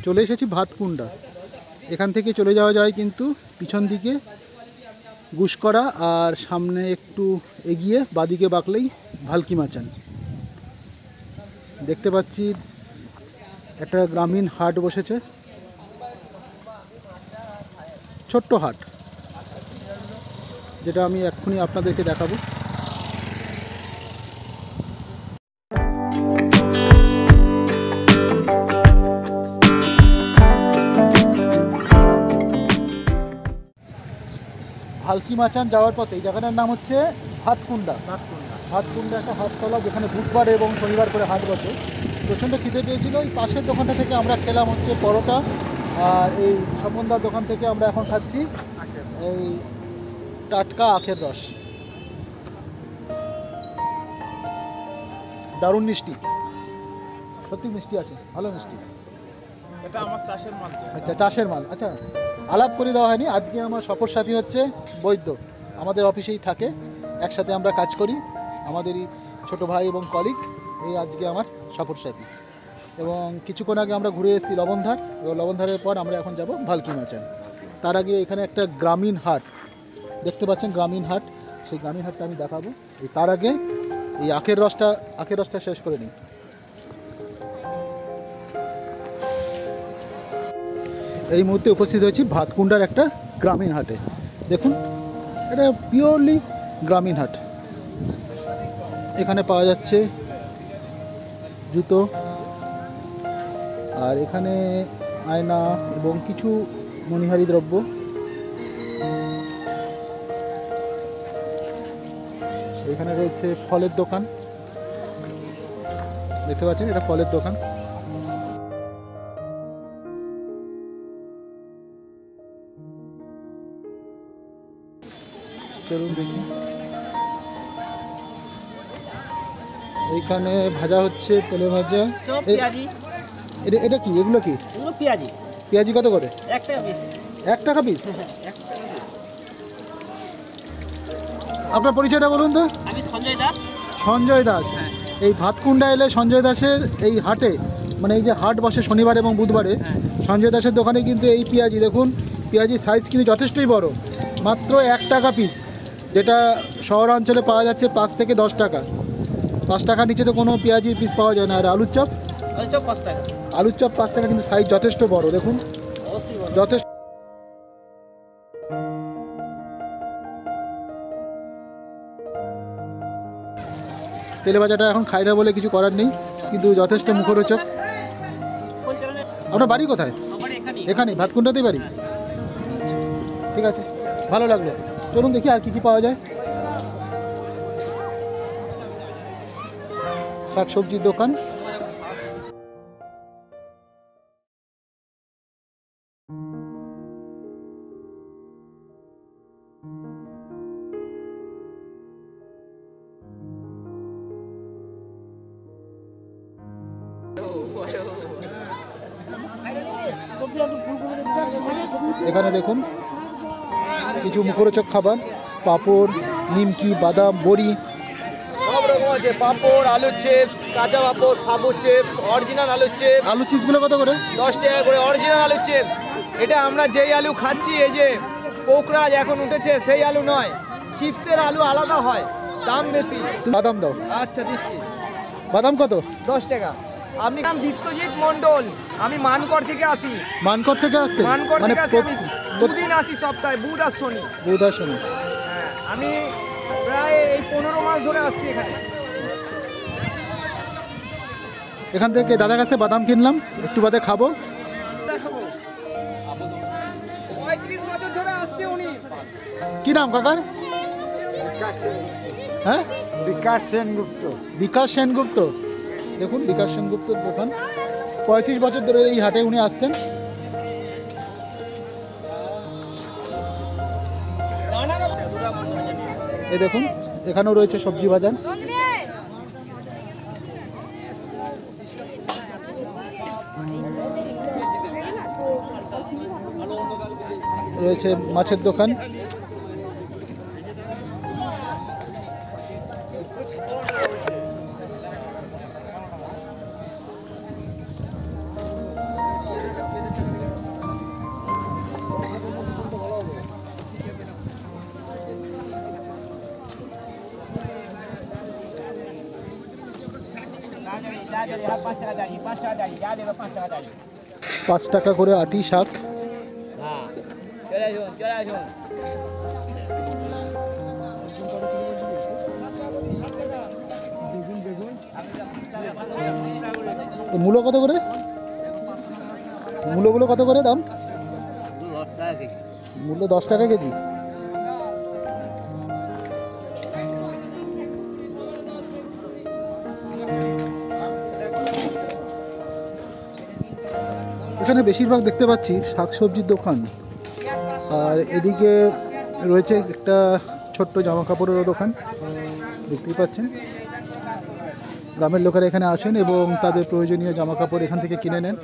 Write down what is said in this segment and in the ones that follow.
চলে এসেছি ভাতকুন্ডা। এখান থেকে চলে যাওয়া যায় কিন্তু পিছন দিকে গুসকরা, আর সামনে একটু এগিয়ে বাদিকে বাঁকলেই ভালকি মাচান। দেখতে পাচ্ছি একটা গ্রামীণ হাট বসেছে, ছোট্ট হাট, যেটা আমি এক্ষুনি আপনাদেরকে দেখাবো। ভালকি মাচান যাওয়ার পথে এই জায়গাটার নাম হচ্ছে ভাতকুন্ডা। ভাতকুন্ডা একটা হাটতলা, যেখানে বুধবার এবং শনিবার করে হাট বসে। প্রচণ্ড খিদে পেয়েছিল, এই পাশের দোকানটা থেকে আমরা খেলাম হচ্ছে পরোটা, আর এই স্বপনদার দোকান থেকে আমরা এখন খাচ্ছি এই টাটকা আখের রস। দারুণ মিষ্টি, সত্যি মিষ্টি আছে, ভালো মিষ্টি। এটা আমার চাষের মাল। আচ্ছা, চাষের মাল। আচ্ছা, আলাপ করে দেওয়া হয়নি। আজকে আমার সফর সাথী হচ্ছে বৈদ্য, আমাদের অফিসেই থাকে, একসাথে আমরা কাজ করি, আমাদেরই ছোট ভাই এবং কলিগ। এই আজকে আমার সফর সাথী। এবং কিছুক্ষণ আগে আমরা ঘুরে এসেছি লবণধার, এবং লবণধারের পর আমরা এখন যাব ভালকি মাচান। তার আগে এখানে একটা গ্রামীণ হাট দেখতে পাচ্ছেন, গ্রামীণ হাট, সেই গ্রামীণ হাটটা আমি দেখাবো। এই তার আগে এই আখের রসটা শেষ করে নিই। এই মুহূর্তে উপস্থিত হয়েছি ভাতকুন্ডার একটা গ্রামীণ হাটে। দেখুন, এটা পিওরলি গ্রামীণ হাট। এখানে পাওয়া যাচ্ছে জুতো, আর এখানে আয়না এবং কিছু মণিহারি দ্রব্য। এখানে রয়েছে ফলের দোকান, দেখতে পাচ্ছেন এটা ফলের দোকান। চলুন দেখি। এইখানে ভাজা হচ্ছে, তেলে ভাজা। এটা কি, এগুলো কি? পেঁয়াজি কত করে? 1 টাকা পিস। আপনার পরিচয়টা বলুন তো। আমি সঞ্জয় দাস। সঞ্জয় দাস। এই ভাতকুন্ডা এলে সঞ্জয় দাসের এই হাটে, মানে এই যে হাট বসে শনিবার এবং বুধবারে, সঞ্জয় দাসের দোকানে কিন্তু এই পেঁয়াজি, দেখুন পেঁয়াজির সাইজ কিন্তু যথেষ্টই বড়, মাত্র 1 টাকা পিস, যেটা শহরাঞ্চলে পাওয়া যাচ্ছে 5 থেকে 10 টাকা। 5 টাকার নিচে তো কোনো পেঁয়াজির পিস পাওয়া যায় না। আর আলুর চপ 5 টাকা। আলুর চপ 5 টাকা, কিন্তু সাইজ যথেষ্ট বড়, দেখুন যথেষ্ট। তেলে ভাজাটা এখন খাই না বলে কিছু করার নেই, কিন্তু যথেষ্ট মুখরোচক। আপনার বাড়ি কোথায়? এখানে ভাতকুন্ডাতেই বাড়ি। ঠিক আছে, ভালো লাগলো। চলুন দেখি আর কি কি পাওয়া যায়। শাক সবজির দোকান। এখানে দেখুন কিছু মুখরোচক খাবার, পাঁপড়, নিমকি, বাদাম, বড়ি, সব রকম আছে। পাঁপড়, আলু চিপস, কাঁচা পাঁপড়, সাবু চিপস, অরিজিনাল আলু চিপস। আলু চিপসগুলো কত করে? 10 টাকা করে অরিজিনাল আলু চিপস। এটা আমরা যেই আলু খাচ্ছি, এই যে পোকরাজ এখন উঠেছে, সেই আলু নয়। চিপসের আলু আলাদা হয়, দাম বেশি। বাদাম দাও। আচ্ছা দিচ্ছি। বাদাম কত? 10 টাকা। আপনি নাম বিশ্বজিৎ মণ্ডল, আমি মানকর থেকে আসি। মানকর থেকে আসছে? মানকর থেকে আসি, আমি 2 দিন আসি সপ্তাহে, বুধ আর শনি। বুধ আর শনি। হ্যাঁ, আমি প্রায় এই 15 মাস ধরে আসছি এখানে। এখান থেকে দাদার কাছে বাদাম কিনলাম, একটু বাদে খাবো। দেখাবো। 35 বছর ধরে আসছে উনি। কি নাম কাকার? হ্যাঁ, বিকাশ সেনগুপ্ত। বিকাশ সেনগুপ্ত। দেখুন বিকাশ সেনগুপ্তর দোকান, 35 বছর ধরে এই হাটে উনি আসছেন। এই দেখুন এখানেও রয়েছে সবজি বাজার। রয়েছে মাছের দোকান। 5 টাকা করে আটি শাক। মূলো কত করে? মূলোগুলো কত করে দাম? মূল্য 10 টাকা কেজি। এখানে বেশিরভাগ দেখতে পাচ্ছি শাকসবজির দোকান, আর এদিকে রয়েছে একটা ছোট্ট জামা কাপড়েরও দোকান দেখতেই পাচ্ছেন। গ্রামের লোকেরা এখানে আসেন এবং তাদের প্রয়োজনীয় জামা কাপড় এখান থেকে কিনে নেন।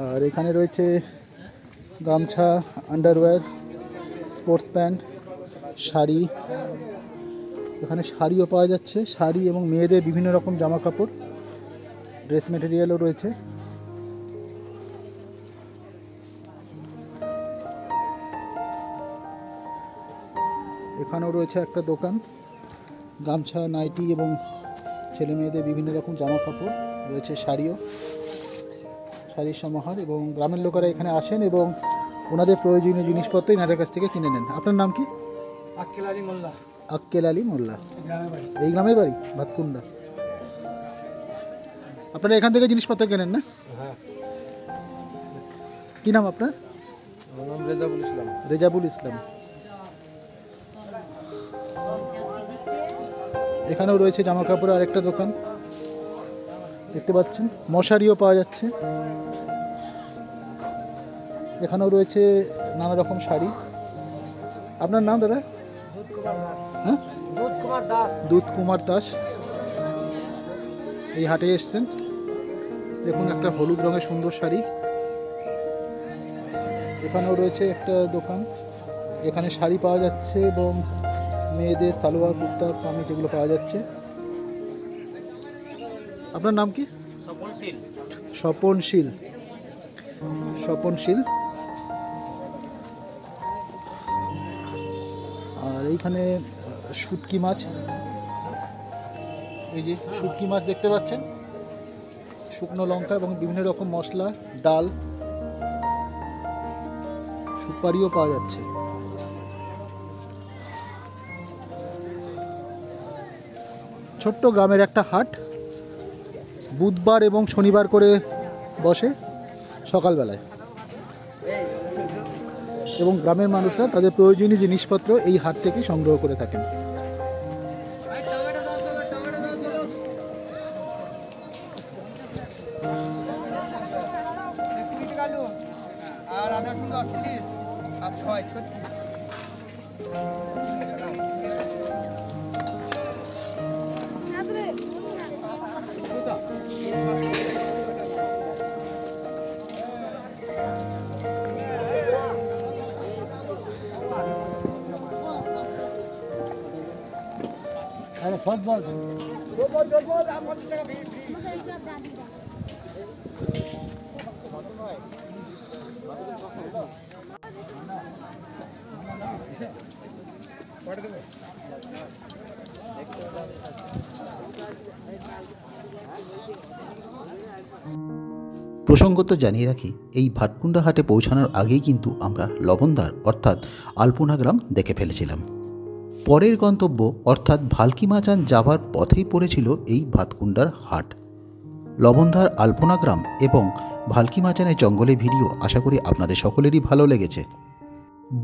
আর এখানে রয়েছে গামছা, আন্ডারওয়্যার, স্পোর্টস প্যান্ট, শাড়ি। এখানে শাড়িও পাওয়া যাচ্ছে, শাড়ি এবং মেয়েদের বিভিন্ন রকম জামা কাপড়, ড্রেস মেটেরিয়ালও রয়েছে। এখানেও রয়েছে একটা দোকান, গামছা, নাইটি এবং ছেলে মেয়েদের বিভিন্ন রকম জামা কাপড় রয়েছে, শাড়িও, শাড়ির সমাহার। এবং গ্রামের লোকেরা এখানে আসেন এবং ওনাদের প্রয়োজনীয় জিনিসপত্র এনাদের কাছ থেকে কিনে নেন। আপনার নাম কি? আক্কেল আলী মোল্লা। আক্কেল আলী মোল্লা। এই গ্রামের বাড়ি ভাতকুন্ডা। আপনারা এখান থেকে জিনিসপত্র কেনেন না? হ্যাঁ। কি নাম আপনার? আমার নাম রেজাবুল ইসলাম। রেজাবুল ইসলাম। এখানেও রয়েছে জামা কাপড়ের আরেকটা দোকান দেখতে পাচ্ছেন, মশারিও পাওয়া যাচ্ছে। এখানেও রয়েছে নানা রকম শাড়ি। আপনার নাম দাদা? হ্যাঁ, দুধ কুমার দাস। এই হাটে এসছেন, দেখুন একটা হলুদ রঙের সুন্দর শাড়ি। এখানেও রয়েছে একটা দোকান, এখানে শাড়ি পাওয়া যাচ্ছে এবং মেয়েদের সালোয়ার, কুর্তা, কামিজ এগুলো পাওয়া যাচ্ছে। আপনার নাম কি? স্বপনশীল। স্বপনশীল। স্বপনশীল। আর এইখানে শুটকি মাছ, এই যে শুটকি মাছ দেখতে পাচ্ছেন, শুকনো লঙ্কা এবং বিভিন্ন রকম মশলা, ডাল, সুপারিও পাওয়া যাচ্ছে। ছোট্ট গ্রামের একটা হাট, বুধবার এবং শনিবার করে বসে সকালবেলায়, এবং গ্রামের মানুষরা তাদের প্রয়োজনীয় জিনিসপত্র এই হাট থেকে সংগ্রহ করে থাকেন। আর আদা শুধু 38 আর 6 36। আরে ফুটবল দাম 50 টাকা ফ্রি। প্রসঙ্গত জানিয়ে রাখি, এই ভাটকুন্ডা হাটে পৌঁছানোর আগেই কিন্তু আমরা লবণদার অর্থাৎ আলপনা গ্রাম দেখে ফেলেছিলাম। পরের গন্তব্য অর্থাৎ ভালকি মাচান যাবার পথেই পড়েছিল এই ভাতকুন্ডার হাট। লবণদার আলপনা গ্রাম এবং ভালকি মাচানের জঙ্গলের ভিডিও আশা করি আপনাদের সকলেরই ভালো লেগেছে।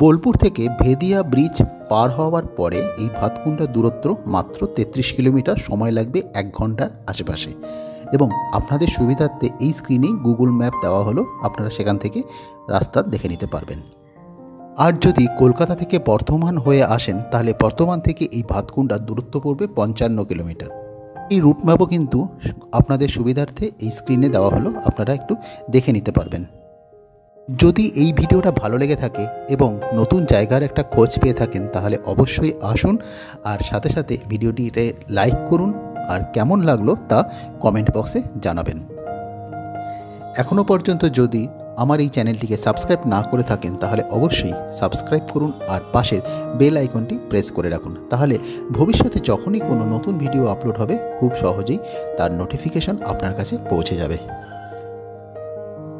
বোলপুর থেকে ভেদিয়া ব্রিজ পার হওয়ার পরে এই ভাতকুন্ডার দূরত্ব মাত্র 33 কিলোমিটার, সময় লাগবে 1 ঘন্টার আশেপাশে। এবং আপনাদের সুবিধার্থে এই স্ক্রিনেই গুগল ম্যাপ দেওয়া হলো, আপনারা সেখান থেকে রাস্তা দেখে নিতে পারবেন। আর যদি কলকাতা থেকে বর্ধমান হয়ে আসেন তাহলে বর্ধমান থেকে এই ভাতকুন্ডার দূরত্ব পড়বে 55 কিলোমিটার। এই রুট ম্যাপও কিন্তু আপনাদের সুবিধার্থে এই স্ক্রিনে দেওয়া হলো, আপনারা একটু দেখে নিতে পারবেন। যদি এই ভিডিওটা ভালো লেগে থাকে এবং নতুন জায়গার একটা খোঁজ পেয়ে থাকেন তাহলে অবশ্যই আসুন, আর সাথে সাথে ভিডিওটিতে লাইক করুন, আর কেমন লাগলো তা কমেন্ট বক্সে জানাবেন। এখনও পর্যন্ত যদি আমার এই চ্যানেলটিকে সাবস্ক্রাইব না করে থাকেন তাহলে অবশ্যই সাবস্ক্রাইব করুন আর পাশের বেল আইকনটি প্রেস করে রাখুন। তাহলে ভবিষ্যতে যখনই কোনো নতুন ভিডিও আপলোড হবে খুব সহজেই তার নোটিফিকেশন আপনার কাছে পৌঁছে যাবে।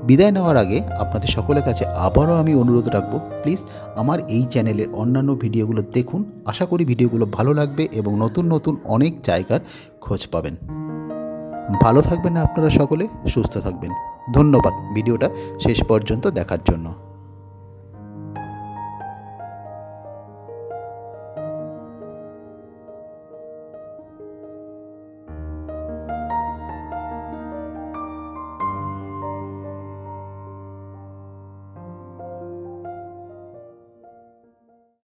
বিদায় নেওয়ার আগে আপনাদের সকলের কাছে আবারও আমি অনুরোধ রাখবো, প্লিজ আমার এই চ্যানেলের অন্যান্য ভিডিওগুলো দেখুন। আশা করি ভিডিওগুলো ভালো লাগবে এবং নতুন নতুন অনেক জায়গার খোঁজ পাবেন। ভালো থাকবেন আপনারা সকলে, সুস্থ থাকবেন। ধন্যবাদ ভিডিওটা শেষ পর্যন্ত দেখার জন্য।